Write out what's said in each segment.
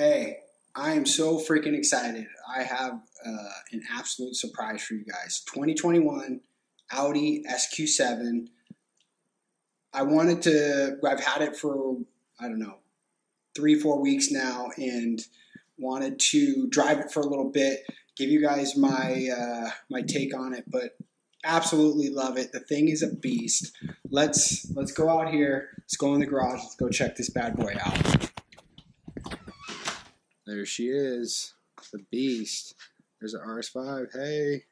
Hey, I am so freaking excited. I have an absolute surprise for you guys. 2021 Audi SQ7. I've had it for, I don't know, 3-4 weeks now and wanted to drive it for a little bit, give you guys my take on it, but absolutely love it. The thing is a beast. Let's go out here. Let's go in the garage. Let's go check this bad boy out. There she is, the beast. There's an RS5. Hey.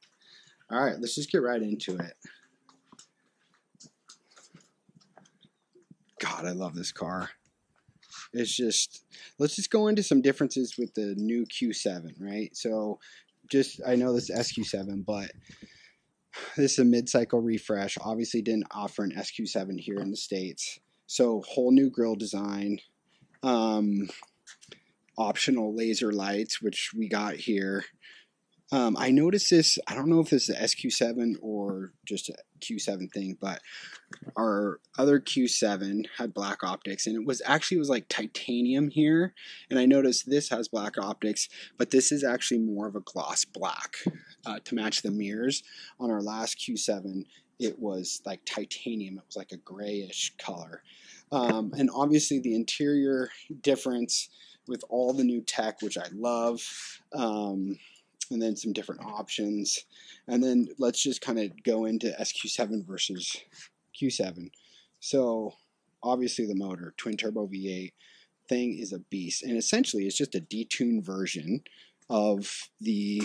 All right, let's just get right into it. God, I love this car. It's just, let's just go into some differences with the new Q7, right? So I know this is SQ7, but this is a mid-cycle refresh. Obviously didn't offer an SQ7 here in the States. So whole new grille design. Optional laser lights, which we got here. I noticed this, I don't know if this is a SQ7 or just a Q7 thing, but our other Q7 had black optics, and it was like titanium here, and I noticed this has black optics, but this is actually more of a gloss black to match the mirrors. On our last Q7, it was like titanium. It was like a grayish color. And obviously the interior difference with all the new tech, which I love, and then some different options. And then let's just kind of go into SQ7 versus Q7. So obviously the motor, twin turbo V8 thing is a beast. And essentially it's just a detuned version of the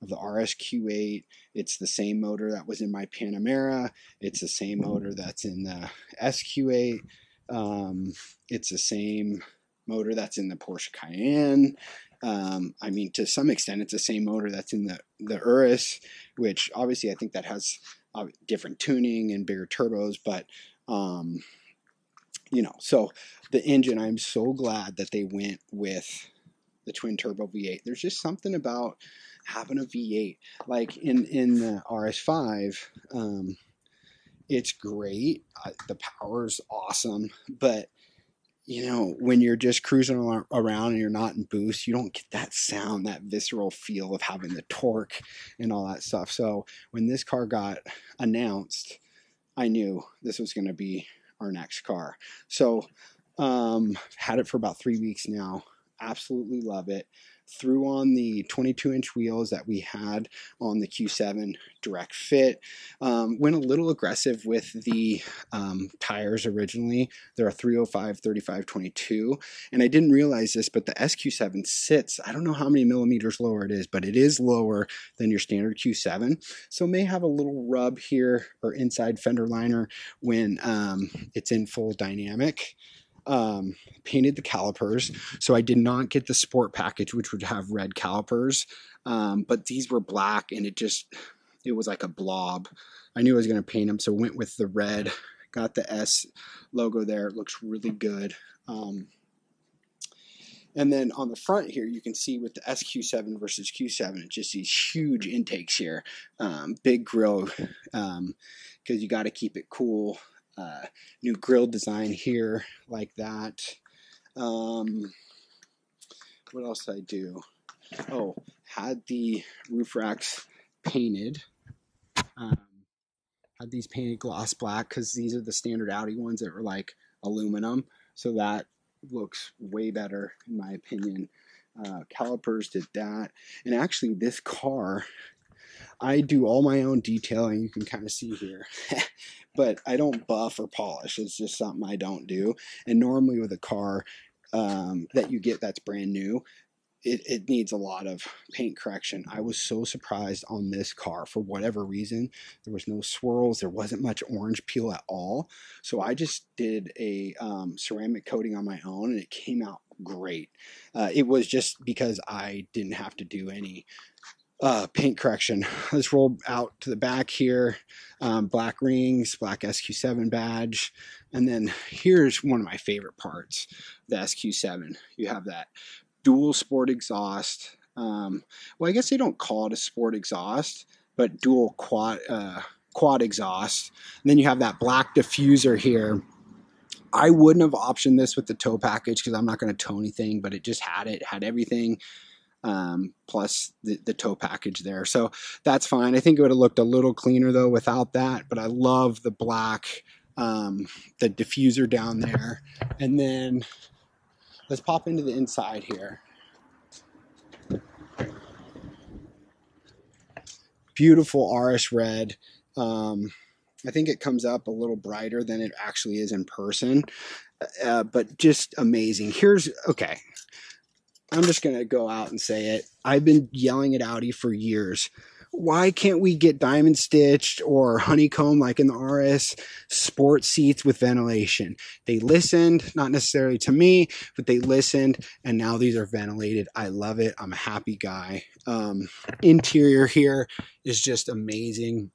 RSQ8. It's the same motor that was in my Panamera. It's the same motor that's in the SQ8. It's the same motor that's in the Porsche Cayenne. I mean, to some extent, it's the same motor that's in the Urus, which obviously I think that has different tuning and bigger turbos, but you know, so the engine, I'm so glad that they went with the twin turbo V8. There's just something about having a V8, like in the RS5. It's great. The power's awesome, but you know, when you're just cruising around and you're not in boost, you don't get that sound, that visceral feel of having the torque and all that stuff. So when this car got announced, I knew this was going to be our next car. So had it for about 3 weeks now. Absolutely love it. Threw on the 22-inch wheels that we had on the Q7 direct fit. Went a little aggressive with the tires originally. They're a 305 35/22, and I didn't realize this, but the SQ7 sits, I don't know how many millimeters lower it is, but it is lower than your standard Q7, so may have a little rub here or inside fender liner when it's in full dynamic. Painted the calipers, so I did not get the sport package, which would have red calipers, but these were black, and it was like a blob. I knew I was going to paint them, so went with the red. Got the S logo there. It looks really good. And then on the front here, you can see with the SQ7 versus Q7, it's just these huge intakes here. Big grille, because you got to keep it cool. New grille design here like that. What else did I do? Oh, had the roof racks painted. Had these painted gloss black because these are the standard Audi ones that were like aluminum. So that looks way better in my opinion. Calipers did that. And actually this car, I do all my own detailing, you can kind of see here, but I don't buff or polish. It's just something I don't do. And normally with a car that you get that's brand new, it needs a lot of paint correction. I was so surprised on this car for whatever reason. There was no swirls. There wasn't much orange peel at all. So I just did a ceramic coating on my own, and it came out great. It was just because I didn't have to do any paint correction. Let's roll out to the back here. Black rings, black SQ7 badge. And then here's one of my favorite parts, the SQ7. You have that dual sport exhaust. Well, I guess they don't call it a sport exhaust, but dual quad exhaust. And then you have that black diffuser here. I wouldn't have optioned this with the tow package because I'm not going to tow anything, but it just had everything, plus the tow package there. So that's fine. I think it would have looked a little cleaner though without that, but I love the black, the diffuser down there. And then let's pop into the inside here. Beautiful RS red. I think it comes up a little brighter than it actually is in person, but just amazing. Okay, I'm just going to go out and say it. I've been yelling at Audi for years. Why can't we get diamond stitched or honeycomb like in the RS sport seats with ventilation? They listened, not necessarily to me, but they listened, and now these are ventilated. I love it. I'm a happy guy. Interior here is just amazing.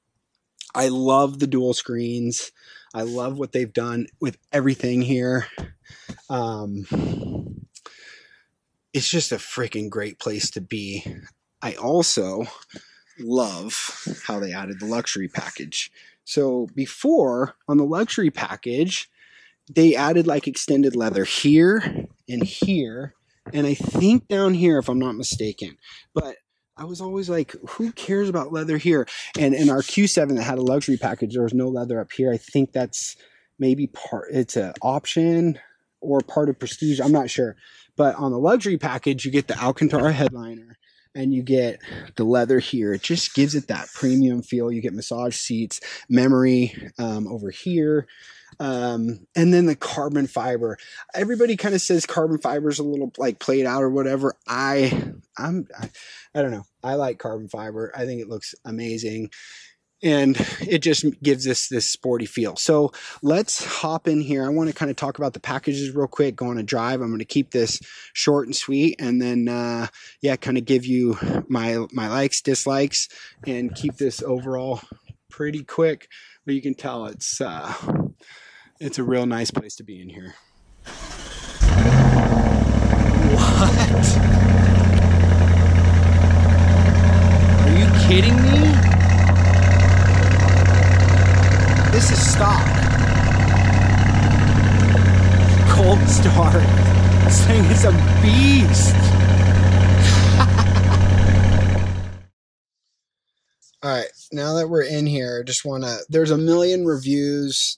I love the dual screens. I love what they've done with everything here. It's just a freaking great place to be. I also love how they added the luxury package. So before, on the luxury package, they added like extended leather here and here, and I think down here, if I'm not mistaken. But I was always like, who cares about leather here? And in our Q7 that had a luxury package, there was no leather up here. I think that's maybe it's an option or part of Prestige. I'm not sure. But on the luxury package, you get the Alcantara headliner and you get the leather here. It just gives it that premium feel. You get massage seats, memory over here. And then the carbon fiber. Everybody kind of says carbon fiber is a little like played out or whatever. I don't know. I like carbon fiber. I think it looks amazing. And it just gives us this sporty feel. So let's hop in here. I want to kind of talk about the packages real quick, go on a drive. I'm going to keep this short and sweet, and then, yeah, kind of give you my likes, dislikes, and keep this overall pretty quick. But you can tell it's a real nice place to be in here. What? Are you kidding me? This is stock. Cold start. This thing is a beast. All right, now that we're in here, just want to, there's a million reviews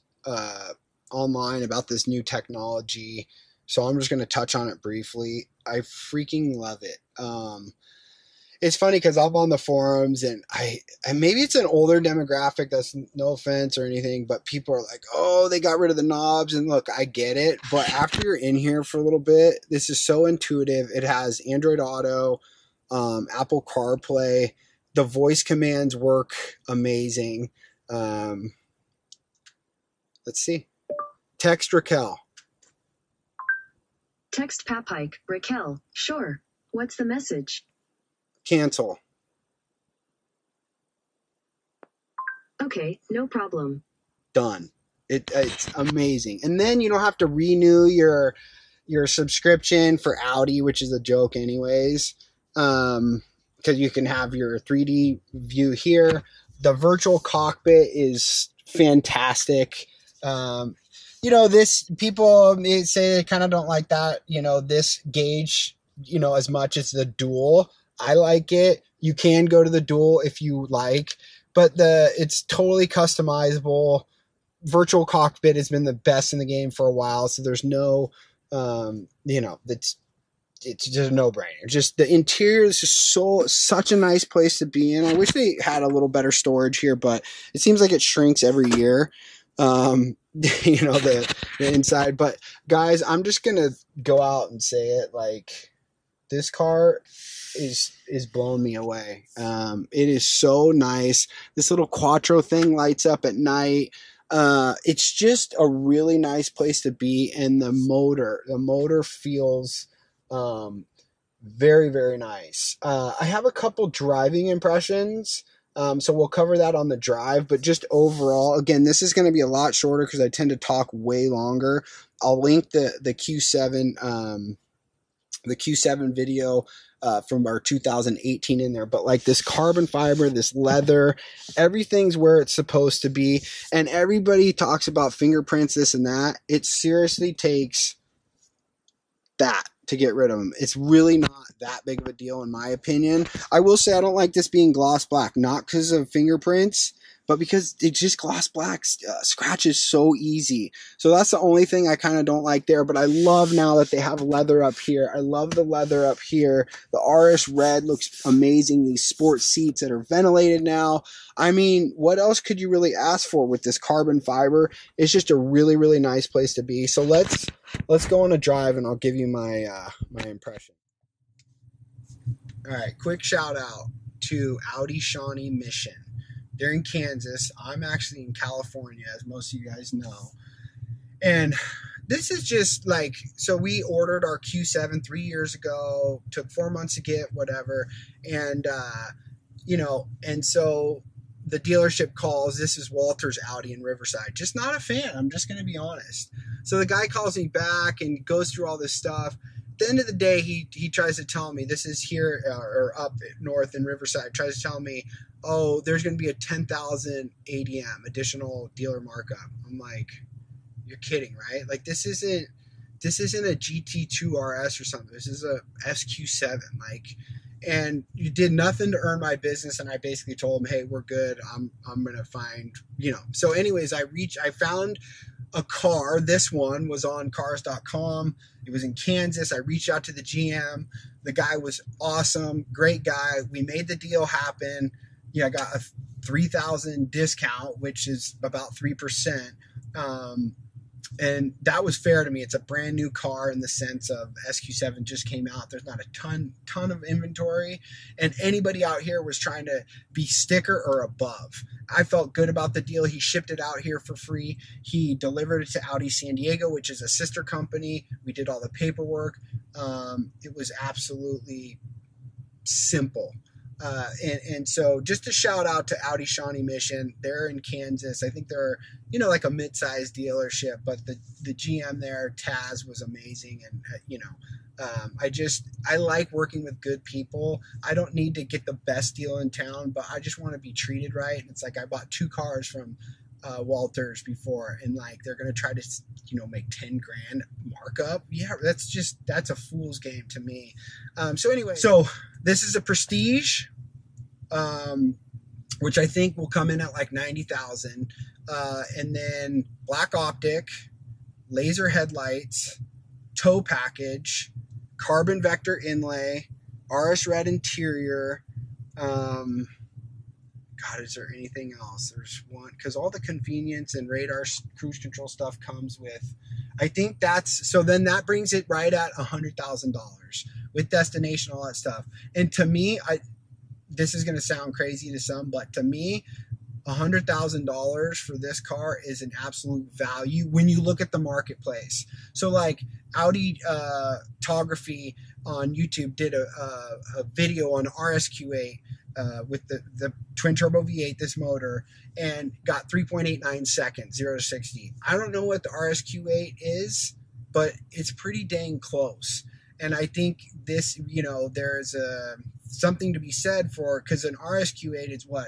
online about this new technology, so I'm just going to touch on it briefly. I freaking love it. It's funny because I'm on the forums and maybe it's an older demographic, that's no offense or anything, but people are like, oh, they got rid of the knobs. And look, I get it. But after you're in here for a little bit, this is so intuitive. It has Android Auto, Apple CarPlay. The voice commands work amazing. Let's see. Text Raquel. Text Papike, Raquel. Sure. What's the message? Cancel. Okay, no problem. Done. It's amazing. And then you don't have to renew your subscription for Audi, which is a joke anyways, because you can have your 3D view here. The virtual cockpit is fantastic. You know, this, people may say they kind of don't like that, you know, this gauge, you know, as much as the dual. I like it. You can go to the dual if you like, but it's totally customizable. Virtual cockpit has been the best in the game for a while, so there's no, you know, it's just a no-brainer. Just the interior is just such a nice place to be in. I wish they had a little better storage here, but it seems like it shrinks every year. You know, the inside. But guys, I'm just gonna go out and say it, like, this car is blowing me away. It is so nice. This little Quattro thing lights up at night. It's just a really nice place to be. And the motor feels very, very nice. I have a couple driving impressions. So we'll cover that on the drive, but just overall, again, this is going to be a lot shorter because I tend to talk way longer. I'll link the Q7 the Q7 video from our 2018 in there, but like this carbon fiber, this leather, everything's where it's supposed to be. And everybody talks about fingerprints, this and that. It seriously takes that to get rid of them. It's really not that big of a deal in my opinion. I will say I don't like this being gloss black, not because of fingerprints, but because it's just gloss black scratches so easy. So that's the only thing I kind of don't like there. But I love now that they have leather up here. I love the leather up here. The RS red looks amazing. These sports seats that are ventilated now. I mean, what else could you really ask for with this carbon fiber? It's just a really, really nice place to be. So let's go on a drive and I'll give you my my impression. All right, quick shout out to Audi Shawnee Mission. They're in Kansas. I'm actually in California, as most of you guys know. And this is just like, so we ordered our Q7 3 years ago, took 4 months to get, whatever. And, you know, and so the dealership calls, this is Walter's Audi in Riverside. Just not a fan. I'm just going to be honest. So the guy calls me back and goes through all this stuff. At the end of the day, he tries to tell me, this is here or up north in Riverside, tries to tell me, oh, there's going to be a 10,000 ADM, additional dealer markup. I'm like, you're kidding, right? Like this isn't a GT2 RS or something. This is a SQ7. Like, and you did nothing to earn my business. And I basically told him, hey, we're good. I'm going to find, you know. So anyways, I found a car. This one was on cars.com. It was in Kansas. I reached out to the GM. The guy was awesome. Great guy. We made the deal happen. Yeah, I got a 3,000 discount, which is about 3%. And that was fair to me. It's a brand new car in the sense of SQ7 just came out. There's not a ton of inventory. And anybody out here was trying to be sticker or above. I felt good about the deal. He shipped it out here for free. He delivered it to Audi San Diego, which is a sister company. We did all the paperwork. It was absolutely simple. And so just a shout out to Audi Shawnee Mission. They're in Kansas. I think they're, you know, like a mid-sized dealership, but the GM there, Taz, was amazing. And, you know, I like working with good people. I don't need to get the best deal in town, but I just want to be treated right. And it's like, I bought 2 cars from Walters before, and like, they're going to try to, you know, make 10 grand markup. Yeah, that's a fool's game to me. So anyway, so this is a Prestige, which I think will come in at like 90,000. And then black optic, laser headlights, tow package, carbon vector inlay, RS red interior. God, is there anything else? There's one, because all the convenience and radar cruise control stuff comes with, I think that's, so then that brings it right at $100,000 with destination, all that stuff. And to me, this is going to sound crazy to some, but to me, $100,000 for this car is an absolute value when you look at the marketplace. So like Audi Tography on YouTube did a video on RSQ8 with the twin turbo V8, this motor, and got 3.89 seconds, 0 to 60. I don't know what the RSQ8 is, but it's pretty dang close. And I think this, you know, there's something to be said for, because an RSQ8 is what,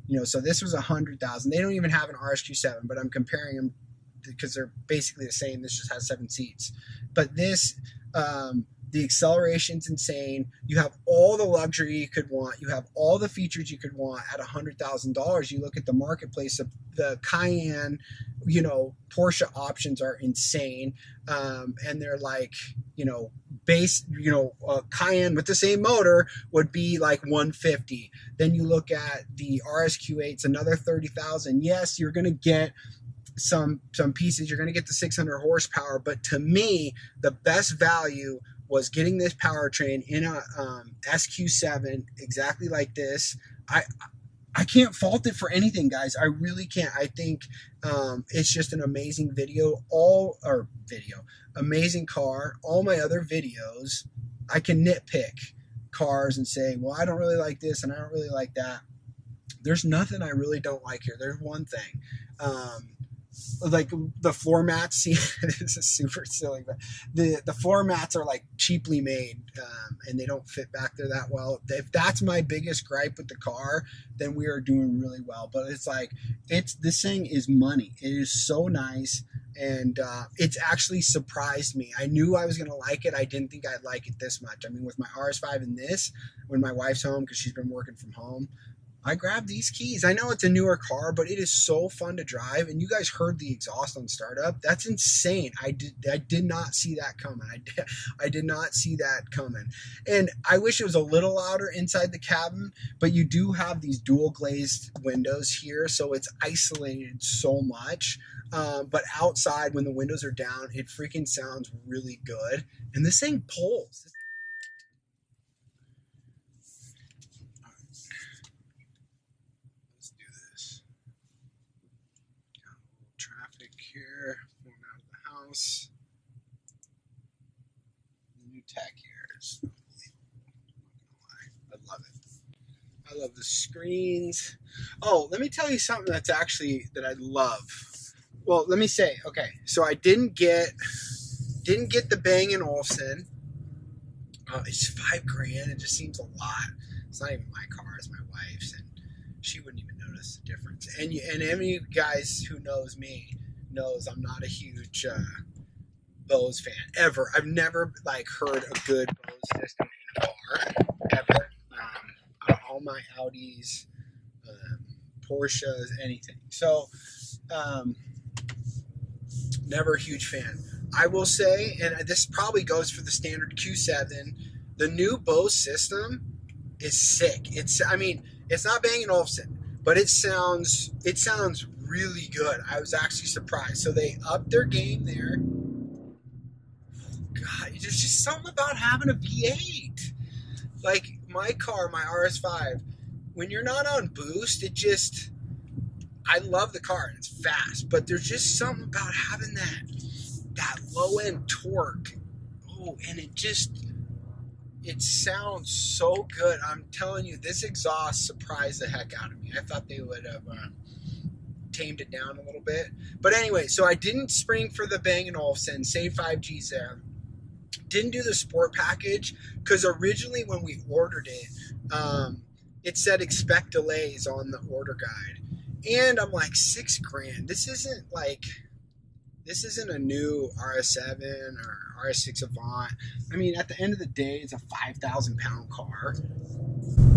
you know, so this was 100,000. They don't even have an RSQ7, but I'm comparing them because they're basically the same. This just has 7 seats. But this, the acceleration's insane. You have all the luxury you could want. You have all the features you could want at $100,000. You look at the marketplace, the Cayenne, you know, Porsche options are insane. And they're like, you know, base, you know, Cayenne with the same motor would be like 150. Then you look at the RSQ8, it's another 30,000. Yes, you're going to get some pieces. You're going to get the 600 horsepower. But to me, the best value was getting this powertrain in a SQ7 exactly like this. I can't fault it for anything, guys. I really can't. I think it's just an amazing amazing car. All my other videos, I can nitpick cars and say, well, I don't really like this and I don't really like that. There's nothing I really don't like here. There's one thing. like the floor mats, see, this is super silly, but the floor mats are like cheaply made, and they don't fit back there that well. If that's my biggest gripe with the car, then we are doing really well. But it's like, this thing is money. It is so nice, and it's actually surprised me. I knew I was gonna like it. I didn't think I'd like it this much. I mean, with my RS5 and this, when my wife's home because she's been working from home, I grabbed these keys. I know it's a newer car, but it is so fun to drive. And you guys heard the exhaust on startup. That's insane. I did not see that coming. I did not see that coming. And I wish it was a little louder inside the cabin, but you do have these dual glazed windows here, so it's isolated so much. But outside, when the windows are down, it freaking sounds really good. And this thing pulls. Here, going out of the house. The new tech here is unbelievable. I love it. I love the screens. Oh, let me tell you something that I love. Well, let me say, okay, so I didn't get the Bang & Olufsen. It's $5,000. It just seems a lot. It's not even my car; it's my wife's, and she wouldn't even notice the difference. And any of you guys who knows me knows I'm not a huge Bose fan ever. I've never like heard a good Bose system in a car ever. All my Audis, Porsches, anything. So never a huge fan. I will say, and this probably goes for the standard Q7, the new Bose system is sick. I mean, it's not Bang & Olufsen, but it sounds really good. I was actually surprised. So they upped their game there. God, there's just something about having a V8. Like my car, my RS5, when you're not on boost, I love the car and it's fast, but there's just something about having that low end torque. Oh, and it sounds so good. I'm telling you, this exhaust surprised the heck out of me. I thought they would have tamed it down a little bit. But anyway, so I didn't spring for the Bang & Olufsen, saved 5Gs there. Didn't do the sport package because originally when we ordered it, it said expect delays on the order guide. And I'm like, $6,000. This isn't a new RS7 or RS6 Avant. I mean, at the end of the day, it's a 5,000 pound car.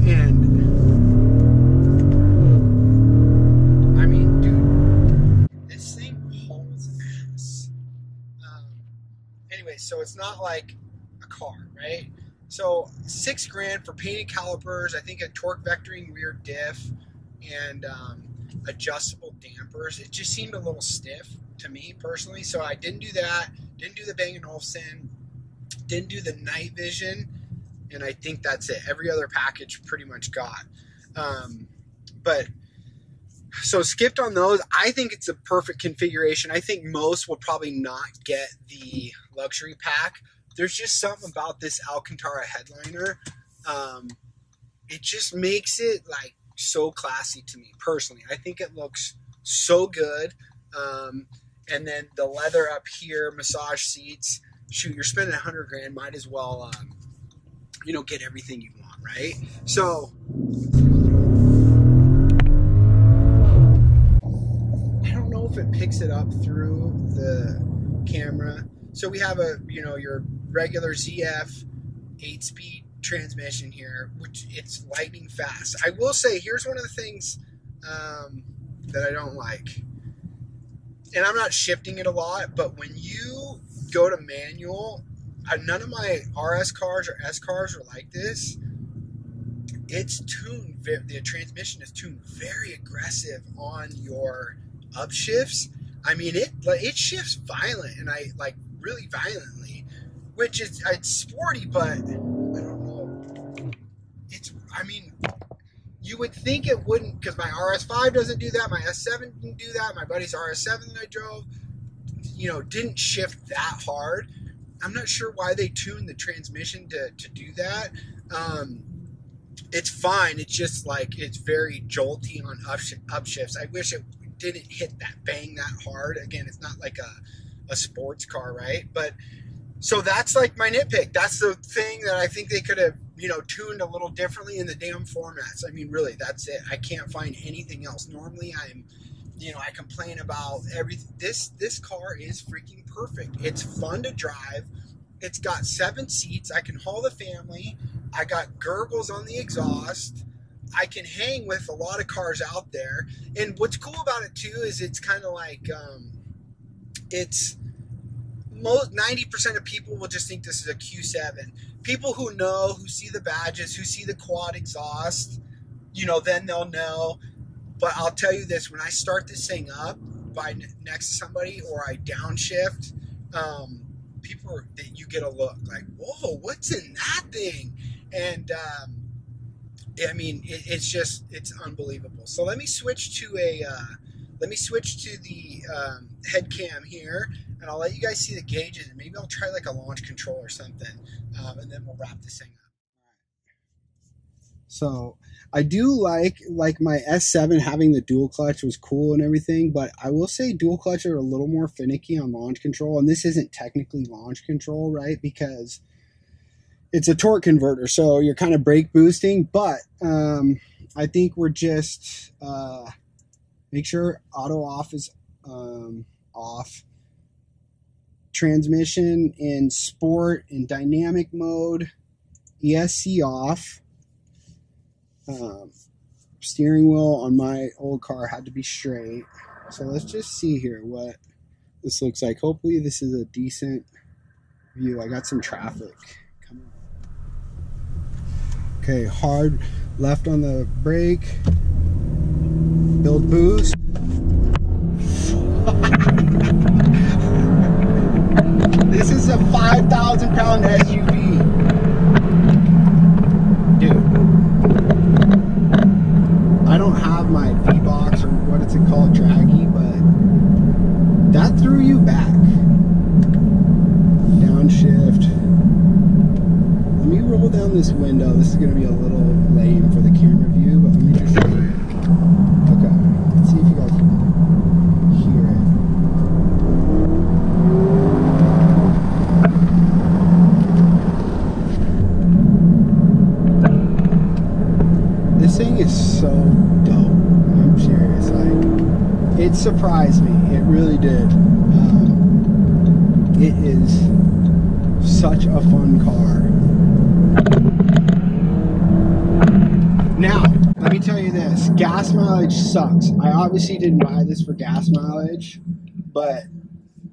And I mean, dude, this thing holds ass. Anyway, so it's not like a car, right? So $6,000 for painted calipers, I think a torque vectoring rear diff, and adjustable dampers. It just seemed a little stiff to me personally, so I didn't do that. Didn't do the Bang & Olufsen. Didn't do the night vision, and I think that's it. Every other package pretty much got. But so skipped on those. I think it's a perfect configuration. I think most will probably not get the luxury pack. There's just something about this Alcantara headliner. It just makes it like so classy to me personally. I think it looks so good. And then the leather up here, massage seats. Shoot, you're spending $100,000. Might as well, get everything you want, right? So I don't know if it picks it up through the camera. So we have your regular ZF 8-speed transmission here, which it's lightning fast. I will say, here's one of the things that I don't like. And I'm not shifting it a lot, but when you go to manual, none of my RS cars or S cars are like this. It's tuned, the transmission is tuned very aggressive on your upshifts. I mean, it shifts violent, and really violently, which it's sporty, but I don't know. You would think it wouldn't, because my RS5 doesn't do that, my S7 didn't do that, my buddy's RS7 that I drove, didn't shift that hard. I'm not sure why they tuned the transmission to do that. It's fine. It's just it's very jolty on upshifts. I wish it didn't hit that bang that hard. Again, it's not like a sports car, right? But so that's like my nitpick. That's the thing that I think they could have, you know, tuned a little differently in the damn formats. I mean, really, that's it. I can't find anything else. Normally I complain about everything. This car is freaking perfect. It's fun to drive. It's got 7 seats. I can haul the family. I got gurgles on the exhaust. I can hang with a lot of cars out there. And what's cool about it too is it's kind of like it's 90% of people will just think this is a Q7. People who know, who see the badges, who see the quad exhaust, you know, then they'll know. But I'll tell you this, when I start this thing up next to somebody or I downshift, you get a look like, whoa, what's in that thing? And I mean, it's unbelievable. So let me switch to the head cam here, and I'll let you guys see the gauges, and maybe I'll try like a launch control or something, and then we'll wrap this thing up. So I do like my S7 having the dual clutch was cool and everything, but I will say dual clutch are a little more finicky on launch control, and this isn't technically launch control, right? Because it's a torque converter, so you're kind of brake boosting, but I think we're just make sure auto off is off. Transmission in sport and dynamic mode, ESC off. Steering wheel on my old car had to be straight. So let's just see here what this looks like. Hopefully this is a decent view. I got some traffic coming. Okay, hard left on the brake. Build boost. This is a 5,000-pound SUV. Dude. I don't have my V-Box or what is it called, draggy, but that threw you back. Downshift. Let me roll down this window. This is going to be a little lame for the camera view, but let me just show you. Okay, let's see if you guys can hear it. This thing is so dope. I'm serious. Like, it surprised me. It really did. It is such a fun car. Now, let me tell you this. Gas mileage sucks. I obviously didn't buy this for gas mileage, but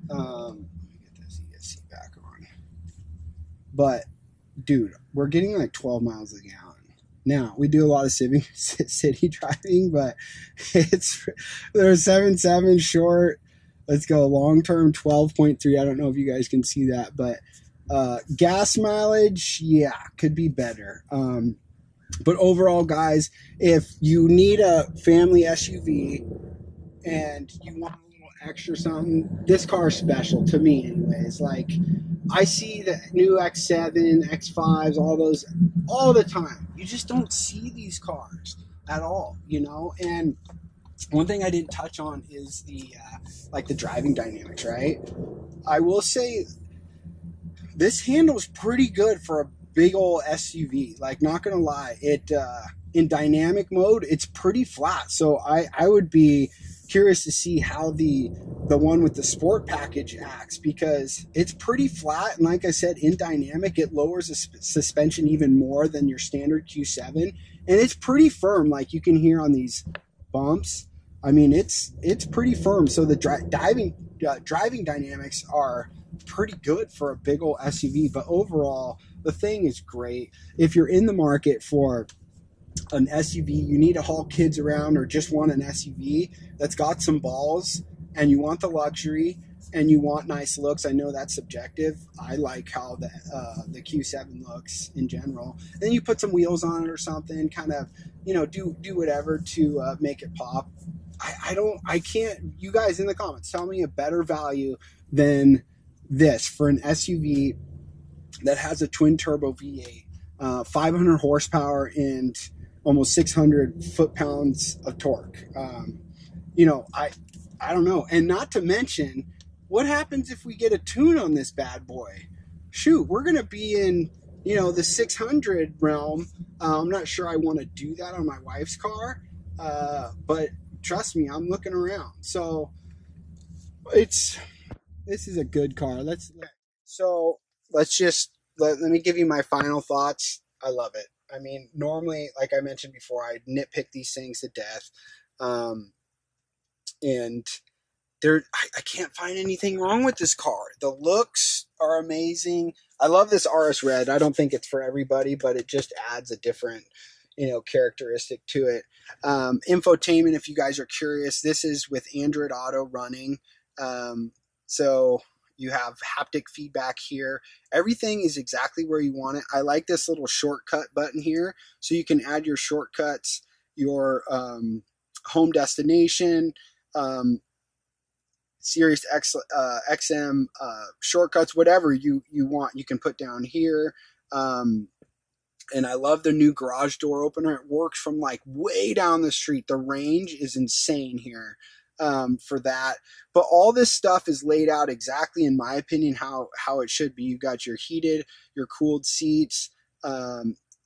let me get this ESC back on. But, dude, we're getting like 12 miles a gallon. Now, we do a lot of city driving, but there's 7.7 short. Let's go long-term 12.3. I don't know if you guys can see that, but gas mileage, yeah, could be better. But overall, guys, if you need a family SUV and you want a little extra something, this car is special to me anyways. Like, I see the new X7, X5s, all those all the time. You just don't see these cars at all, you know? And one thing I didn't touch on is the driving dynamics, right? I will say this handles pretty good for a big old SUV. Like, not gonna lie, it in dynamic mode, it's pretty flat. So I would be curious to see how the one with the sport package acts, because it's pretty flat, and like I said, in dynamic it lowers the suspension even more than your standard Q7, and it's pretty firm. Like, you can hear on these bumps, I mean, it's pretty firm. So the driving dynamics are pretty good for a big old SUV. But overall, the thing is great. If you're in the market for an SUV, you need to haul kids around, or just want an SUV that's got some balls, and you want the luxury and you want nice looks. I know that's subjective. I like how the Q7 looks in general. And then you put some wheels on it or something, kind of, you know, do whatever to make it pop. I can't, you guys in the comments, tell me a better value than this for an SUV that has a twin turbo V8, 500 horsepower and almost 600 foot-pounds of torque. you know, I don't know. And not to mention, what happens if we get a tune on this bad boy? Shoot, we're going to be in, you know, the 600 realm. I'm not sure I want to do that on my wife's car, but trust me, I'm looking around. So this is a good car. Let me give you my final thoughts. I love it. I mean, normally, like I mentioned before, I nitpick these things to death. And I can't find anything wrong with this car. The looks are amazing. I love this RS Red. I don't think it's for everybody, but it just adds a different, you know, characteristic to it. Infotainment, if you guys are curious, this is with Android Auto running. So you have haptic feedback here. Everything is exactly where you want it. I like this little shortcut button here, so you can add your shortcuts, your home destination, Sirius XM shortcuts, whatever you want, you can put down here. And I love the new garage door opener. It works from like way down the street. The range is insane here for that. But all this stuff is laid out exactly, in my opinion, how it should be. You've got your heated, your cooled seats.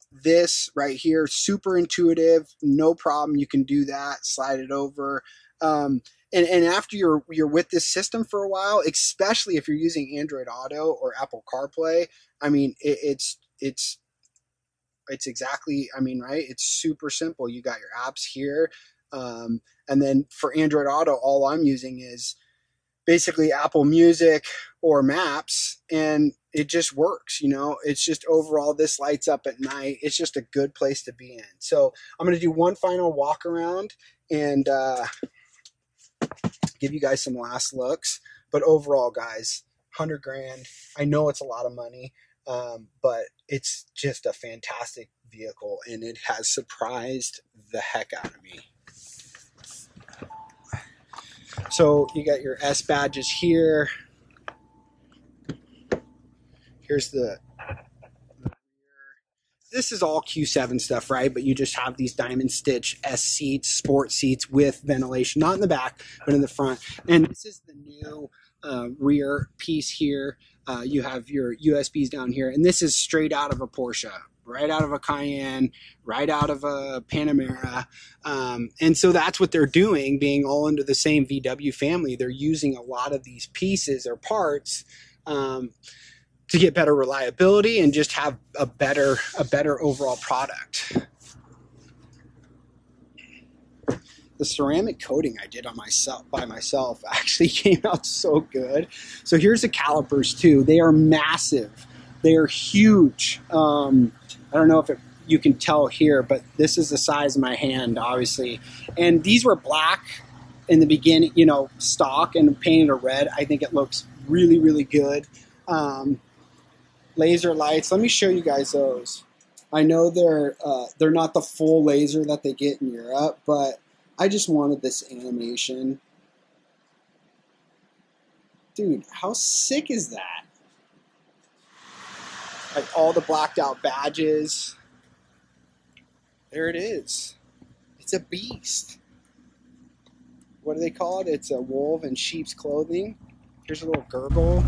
This right here, super intuitive, no problem. You can do that, slide it over. And after you're with this system for a while, especially if you're using Android Auto or Apple CarPlay, I mean, it's exactly, I mean, right? It's super simple. You got your apps here. And then for Android Auto, all I'm using is basically Apple Music or Maps, and it just works, you know. It's just overall, this lights up at night. It's just a good place to be in. So I'm going to do one final walk around and give you guys some last looks. But overall, guys, 100 grand. I know it's a lot of money, but it's just a fantastic vehicle, and it has surprised the heck out of me. So you got your S badges here. Here's this is all Q7 stuff, right? But you just have these diamond stitch S seats, sport seats with ventilation, not in the back, but in the front. And this is the new rear piece here. You have your USBs down here, and this is straight out of a Porsche, right out of a Cayenne, right out of a Panamera. And so that's what they're doing, being all under the same VW family. They're using a lot of these pieces or parts to get better reliability and just have a better overall product. The ceramic coating I did on by myself actually came out so good. So here's the calipers too. They are massive. They are huge. I don't know if you can tell here, but this is the size of my hand, obviously. And these were black in the beginning, you know, stock, and painted a red. I think it looks really, really good. Laser lights. Let me show you guys those. I know they're not the full laser that they get in Europe, but I just wanted this animation. Dude, how sick is that? Like all the blacked out badges. There it is. It's a beast. What do they call it? It's a wolf in sheep's clothing. Here's a little gurgle.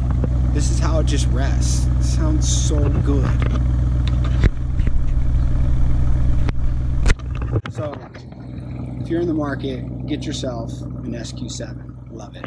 This is how it just rests. It sounds so good. So, if you're in the market, get yourself an SQ7. Love it.